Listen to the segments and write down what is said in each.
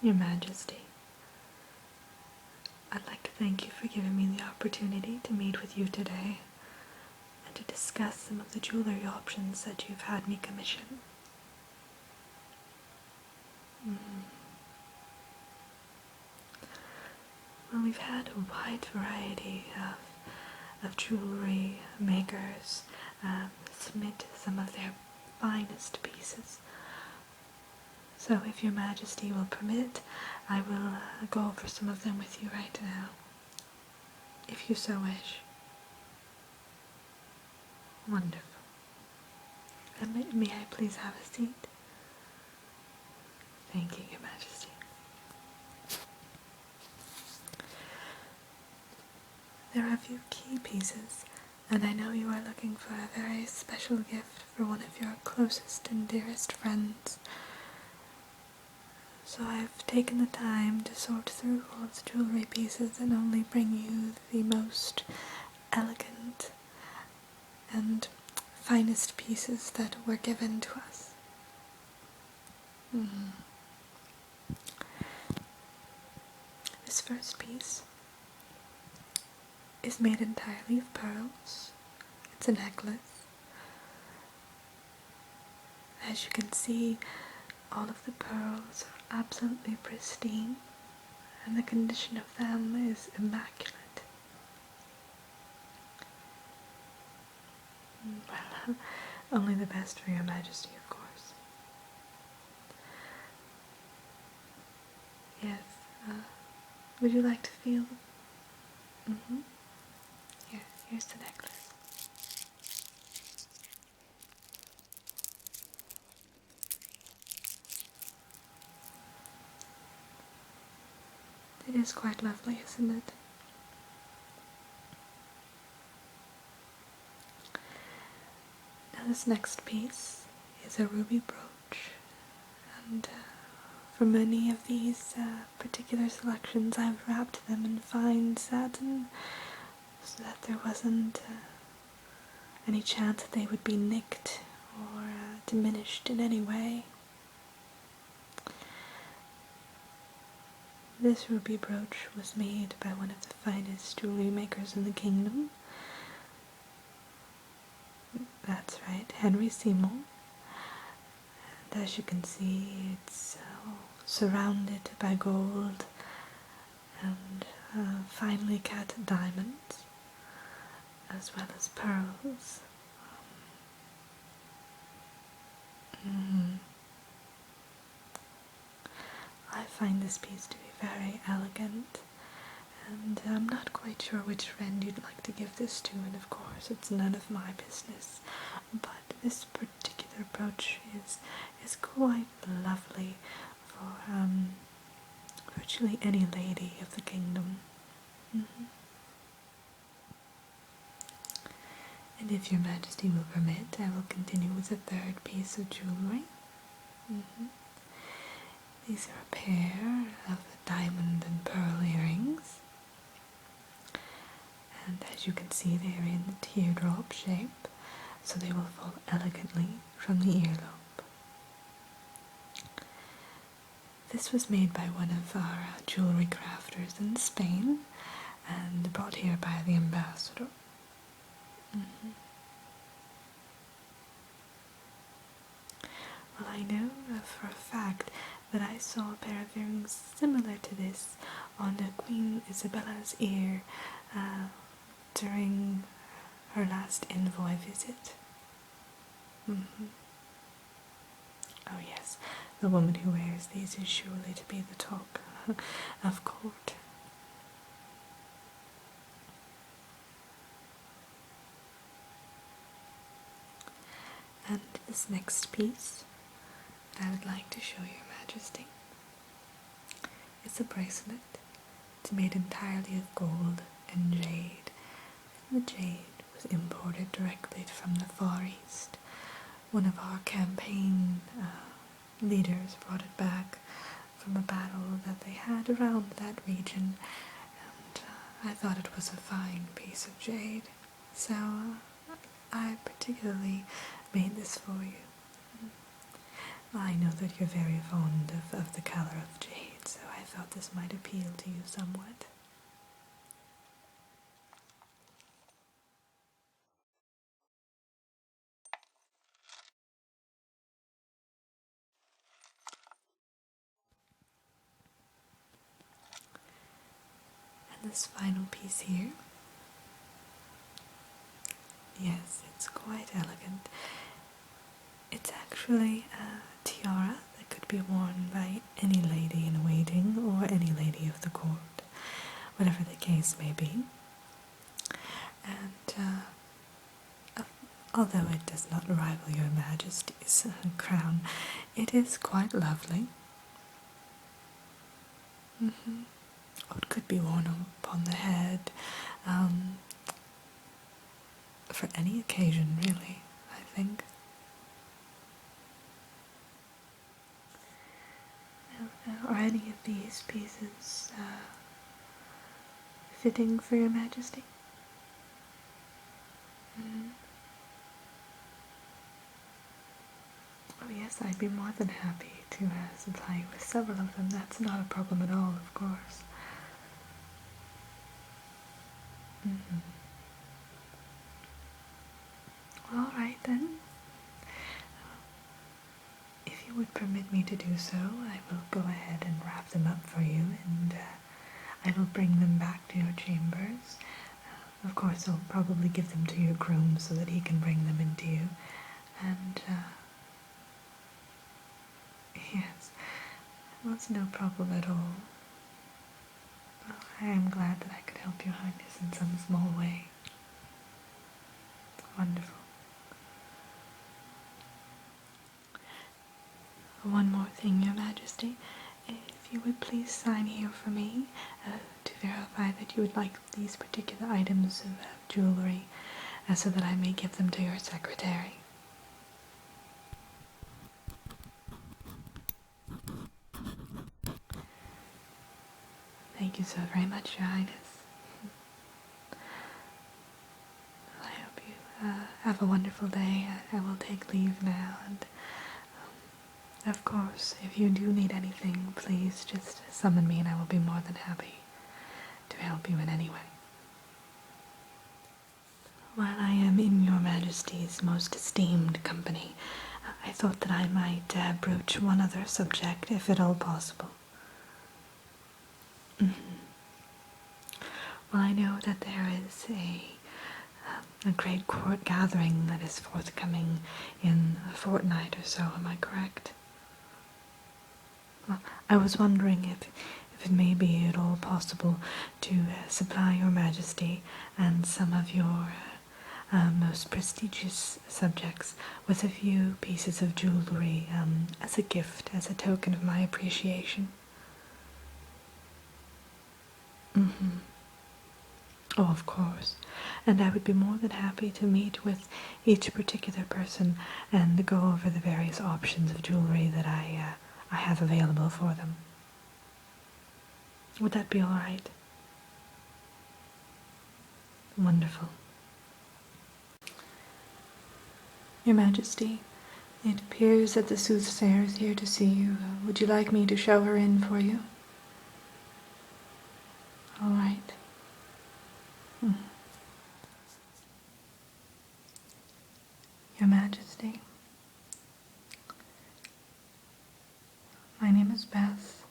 Your Majesty, I'd like to thank you for giving me the opportunity to meet with you today and to discuss some of the jewelry options that you've had me commission. Well, we've had a wide variety of jewelry makers submit some of their finest pieces. So if your Majesty will permit, I will go over some of them with you right now, if you so wish. Wonderful. And may I please have a seat? Thank you, Your Majesty. There are a few key pieces, and I know you are looking for a very special gift for one of your closest and dearest friends. So I've taken the time to sort through all of the jewelry pieces and only bring you the most elegant and finest pieces that were given to us. This first piece is made entirely of pearls. It's a necklace. As you can see, all of the pearls are absolutely pristine, and the condition of them is immaculate. Well, only the best for your Majesty, of course. Yes, would you like to feel? Here's the necklace. It is quite lovely, isn't it? Now this next piece is a ruby brooch, and for many of these particular selections I've wrapped them in fine satin so that there wasn't any chance that they would be nicked or diminished in any way. This ruby brooch was made by one of the finest jewelry makers in the kingdom. That's right, Henry Seymour. And as you can see, it's surrounded by gold and finely cut diamonds, as well as pearls. I find this piece to be very elegant, and I'm not quite sure which friend you'd like to give this to, and of course it's none of my business, but this particular brooch is quite lovely for virtually any lady of the kingdom. And if your Majesty will permit, I will continue with the third piece of jewelry. These are a pair of diamond and pearl earrings, and as you can see they are in the teardrop shape, so they will fall elegantly from the earlobe. This was made by one of our jewelry crafters in Spain and brought here by the ambassador. Well, I know for a fact that I saw a pair of earrings similar to this on Queen Isabella's ear during her last envoy visit. Oh yes, the woman who wears these is surely to be the talk of court. And this next piece that I would like to show your Majesty is a bracelet. It's made entirely of gold and jade. The jade was imported directly from the Far East. One of our campaign leaders brought it back from a battle that they had around that region, and I thought it was a fine piece of jade, so I particularly made this for you. I know that you're very fond of the color of jade, so thought this might appeal to you somewhat. And this final piece here, yes, it's quite elegant. It's actually a tiara that could be worn by any lady in waiting or any lady of the court, whatever the case may be. And although it does not rival your Majesty's crown, it is quite lovely. It could be worn upon the head, for any occasion, really, I think. Now, are any of these pieces fitting for your Majesty? Oh yes, I'd be more than happy to supply you with several of them. That's not a problem at all, of course. All right then. If you would permit me to do so, I will go ahead and wrap them up for you, and I will bring them back to your chambers. Of course, I'll probably give them to your groom so that he can bring them into you. And, yes, well, it's no problem at all. Well, I am glad that I could help your Highness in some small way. Wonderful. One more thing, Your Majesty. If you would please sign here for me to verify that you would like these particular items of jewelry so that I may give them to your secretary. Thank you so very much, Your Highness. I hope you have a wonderful day. I will take leave now, and of course, if you do need anything, please just summon me and I will be more than happy to help you in any way. While I am in Your Majesty's most esteemed company, I thought that I might broach one other subject, if at all possible. Well, I know that there is a great court gathering that is forthcoming in a fortnight or so, am I correct? Well, I was wondering if it may be at all possible to supply Your Majesty and some of your most prestigious subjects with a few pieces of jewelry as a gift, as a token of my appreciation. Oh, of course. And I would be more than happy to meet with each particular person and go over the various options of jewelry that I have available for them. Would that be all right? Wonderful. Your Majesty, it appears that the Soothsayer is here to see you. Would you like me to show her in for you? All right. Your Majesty, my name is Beth,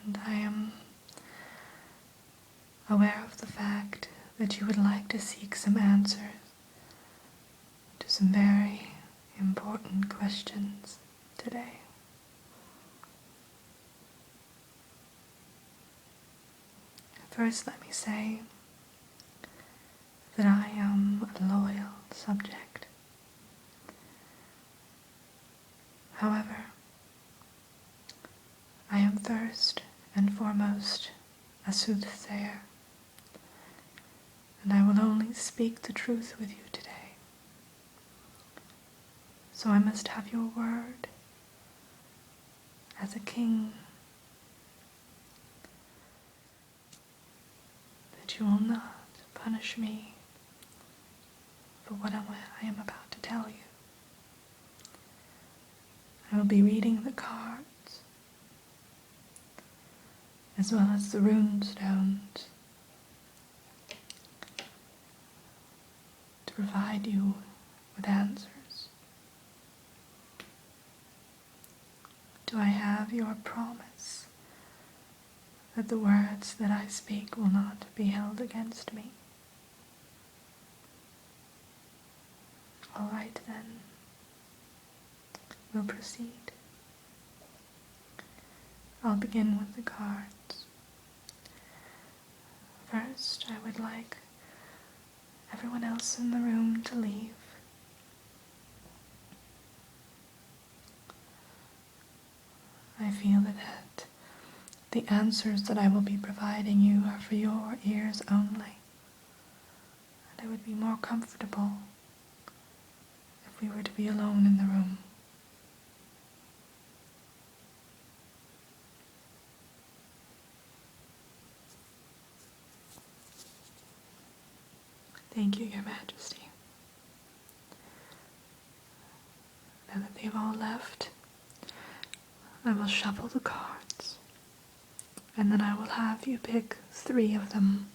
and I am aware of the fact that you would like to seek some answers to some very important questions today. First, let me say that I am a loyal subject. However, I am first and foremost a soothsayer, and I will only speak the truth with you today. So I must have your word as a king that you will not punish me for what I am about to tell you. I will be reading the cards, as well as the rune stones, to provide you with answers. Do I have your promise that the words that I speak will not be held against me? All right then, we'll proceed. I'll begin with the cards. First, I would like everyone else in the room to leave. I feel that the answers that I will be providing you are for your ears only, and I would be more comfortable if we were to be alone in the room. Thank you, Your Majesty. Now that they've all left, I will shuffle the cards, and then I will have you pick 3 of them.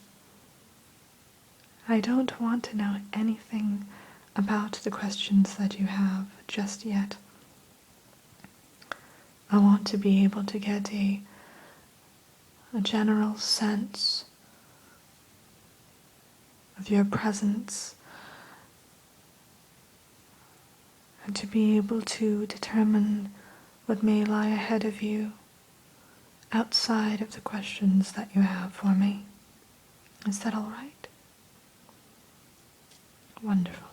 I don't want to know anything about the questions that you have just yet. I want to be able to get a general sense of your presence, and to be able to determine what may lie ahead of you outside of the questions that you have for me. Is that all right? Wonderful.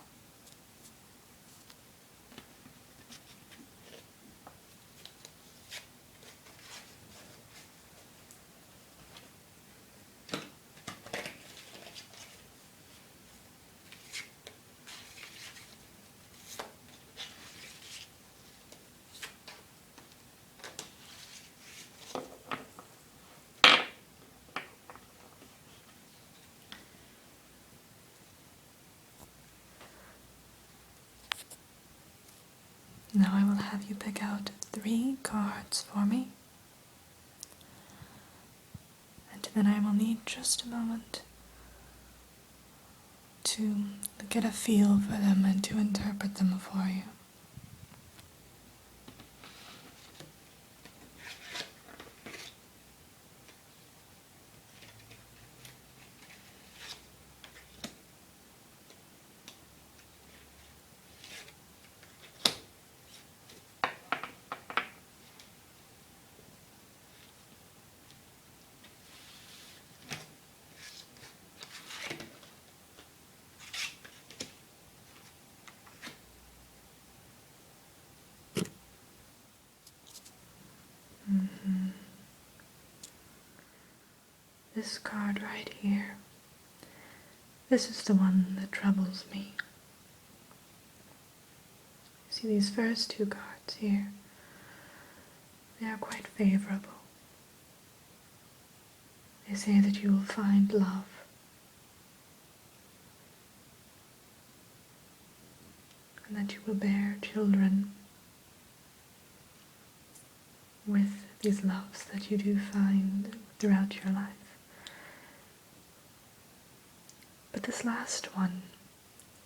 Now I will have you pick out 3 cards for me, and then I will need just a moment to get a feel for them and to interpret them for you. This card right here, this is the one that troubles me. See these first 2 cards here? They are quite favorable. They say that you will find love. And that you will bear children with these loves that you do find throughout your life. But this last one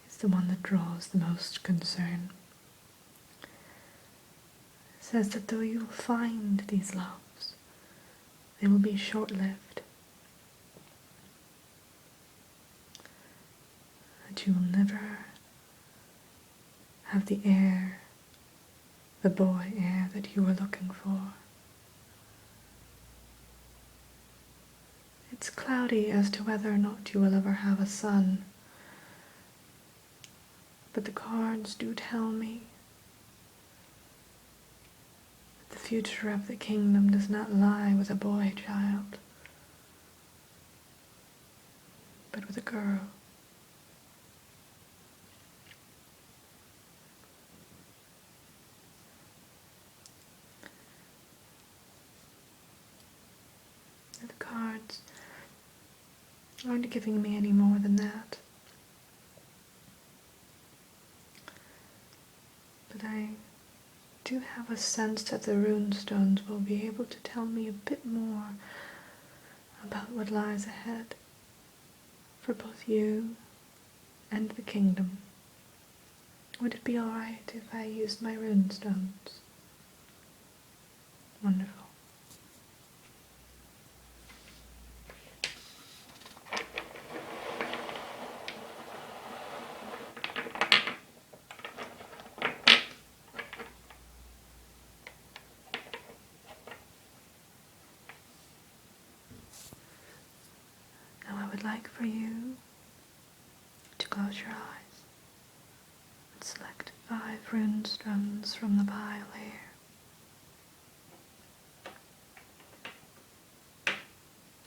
is the one that draws the most concern. It says that though you will find these loves, they will be short-lived. That you will never have the heir, the boy heir that you were looking for. It's cloudy as to whether or not you will ever have a son, but the cards do tell me that the future of the kingdom does not lie with a boy child, but with a girl. The cards aren't giving me any more than that. But I do have a sense that the rune stones will be able to tell me a bit more about what lies ahead for both you and the kingdom. Would it be alright if I used my rune stones? Wonderful. Now I would like for you to close your eyes and select 5 rune stones from the pile here.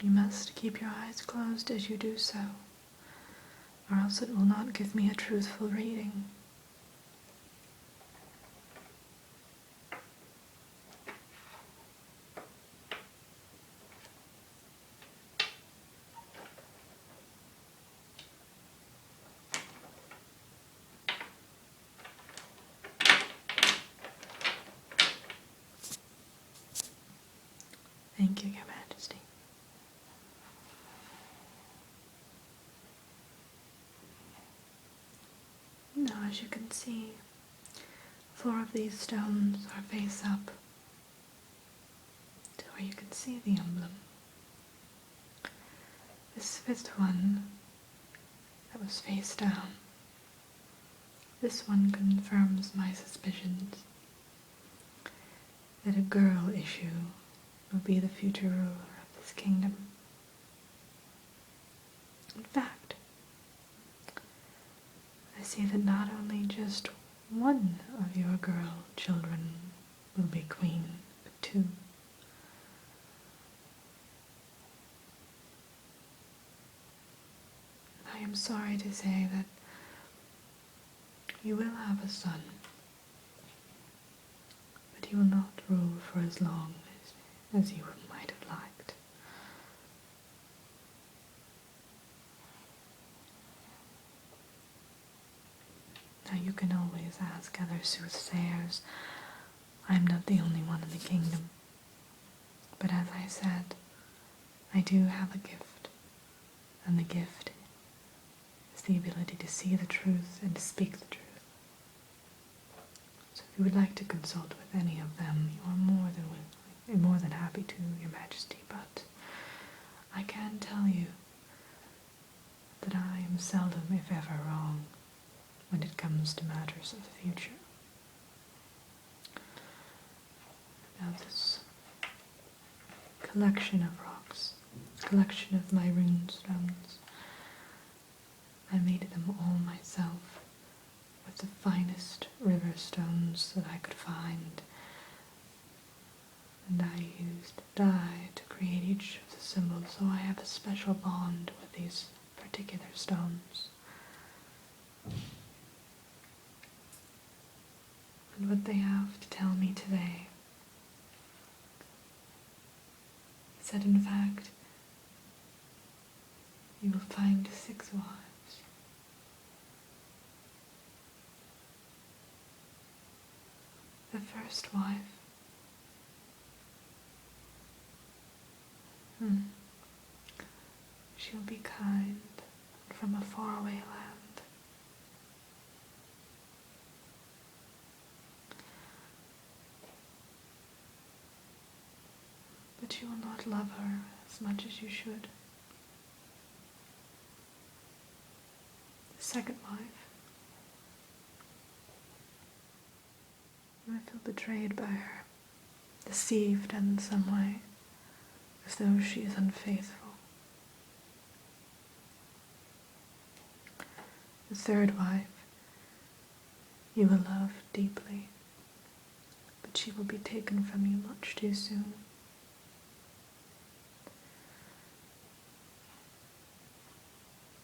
You must keep your eyes closed as you do so, or else it will not give me a truthful reading. Thank you, Your Majesty. Now, as you can see, 4 of these stones are face up to where you can see the emblem. This 5th one that was face down, this one confirms my suspicions that a girl issue will be the future ruler of this kingdom. In fact, I see that not only just one of your girl children will be queen, but 2. I am sorry to say that you will have a son, but he will not rule for as long as you might have liked. Now you can always ask other soothsayers. I'm not the only one in the kingdom. But as I said, I do have a gift, and the gift is the ability to see the truth and to speak the truth. So if you would like to consult with any of them, you are more than happy to, Your Majesty, but I can tell you that I am seldom, if ever, wrong when it comes to matters of the future. Now this collection of rocks, collection of my rune stones, I made them all myself with the finest river stones that I could find, and I used dye to create each of the symbols, so I have a special bond with these particular stones. And what they have to tell me today is that in fact you will find 6 wives. The first wife she'll be kind and from a faraway land. But you will not love her as much as you should. The second wife, you will feel betrayed by her, deceived in some way, as though she is unfaithful. The third wife, you will love deeply, but she will be taken from you much too soon.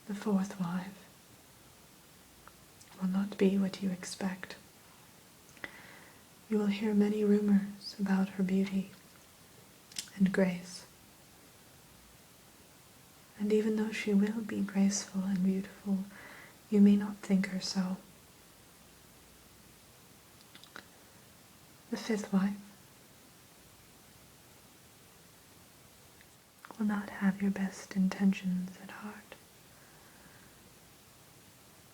The fourth wife will not be what you expect. You will hear many rumors about her beauty and grace. And even though she will be graceful and beautiful, you may not think her so. the fifth wife, will not have your best intentions at heart.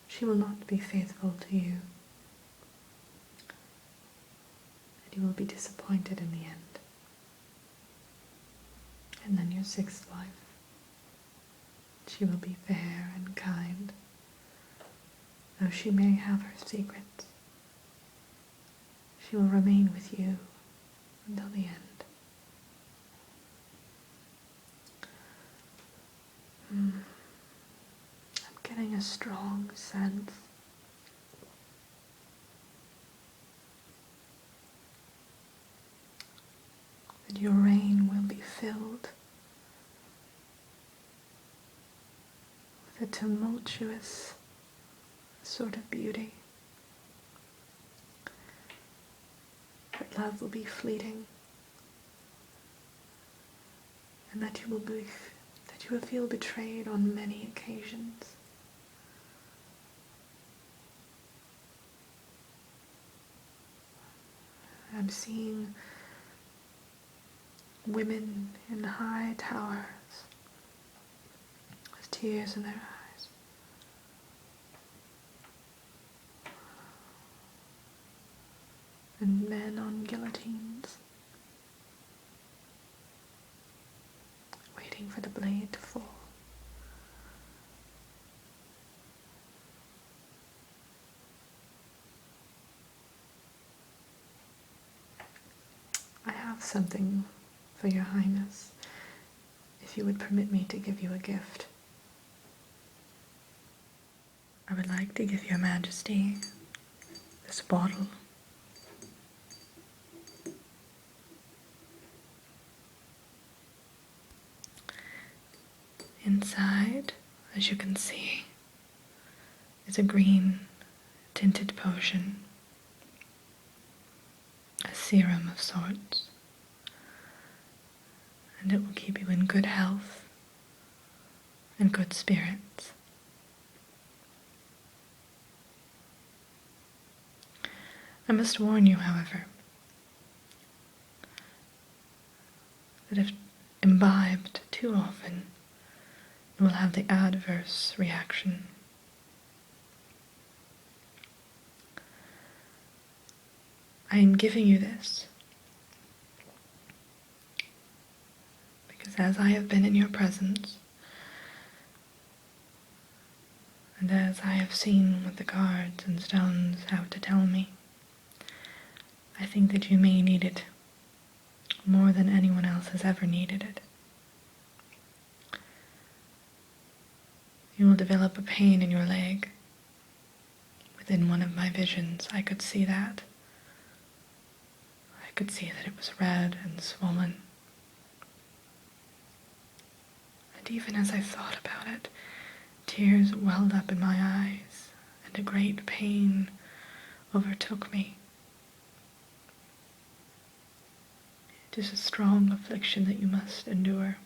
She will not be faithful to you, and you will be disappointed in the end. And then your sixth wife, she will be fair and kind, though she may have her secrets. She will remain with you until the end. I'm getting a strong sense that your reign will be filled with a tumultuous sort of beauty. That love will be fleeting, and that you will feel betrayed on many occasions. I'm seeing women in high towers with tears in their eyes. And men on guillotines, waiting for the blade to fall. I have something for your Highness, if you would permit me to give you a gift. I would like to give your Majesty this bottle. Inside, as you can see, is a green tinted potion, a serum of sorts, and it will keep you in good health and good spirits. I must warn you, however, that if imbibed too often, you will have the adverse reaction. I am giving you this because as I have been in your presence, and as I have seen what the cards and stones have to tell me, I think that you may need it more than anyone else has ever needed it. You will develop a pain in your leg. Within one of my visions, I could see that. I could see that it was red and swollen. And even as I thought about it, tears welled up in my eyes, and a great pain overtook me. It is a strong affliction that you must endure.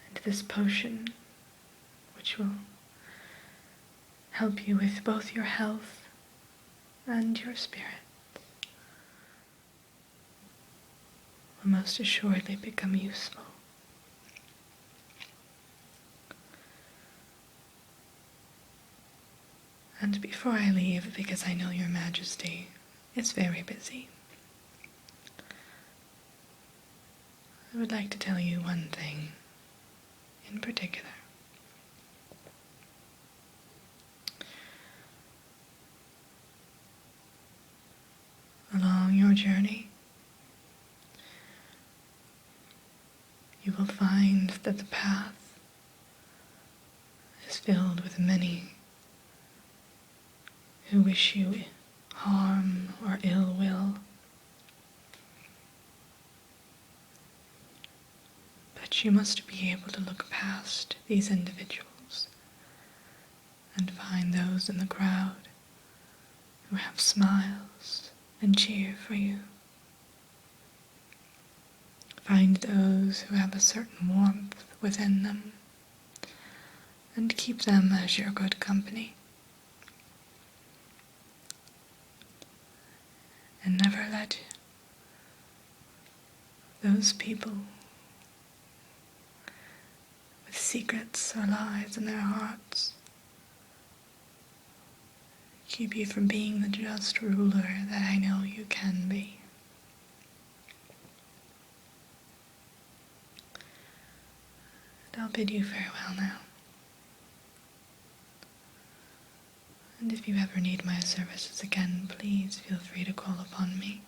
And this potion, which will help you with both your health and your spirit, will most assuredly become useful. And before I leave, because I know your Majesty is very busy, I would like to tell you one thing in particular. Along your journey, you will find that the path is filled with many who wish you harm or ill will. But you must be able to look past these individuals and find those in the crowd who have smiles and cheer for you. Find those who have a certain warmth within them and keep them as your good company. and never let those people with secrets or lies in their hearts keep you from being the just ruler that I know you can be. And I'll bid you farewell now. And if you ever need my services again, please feel free to call upon me.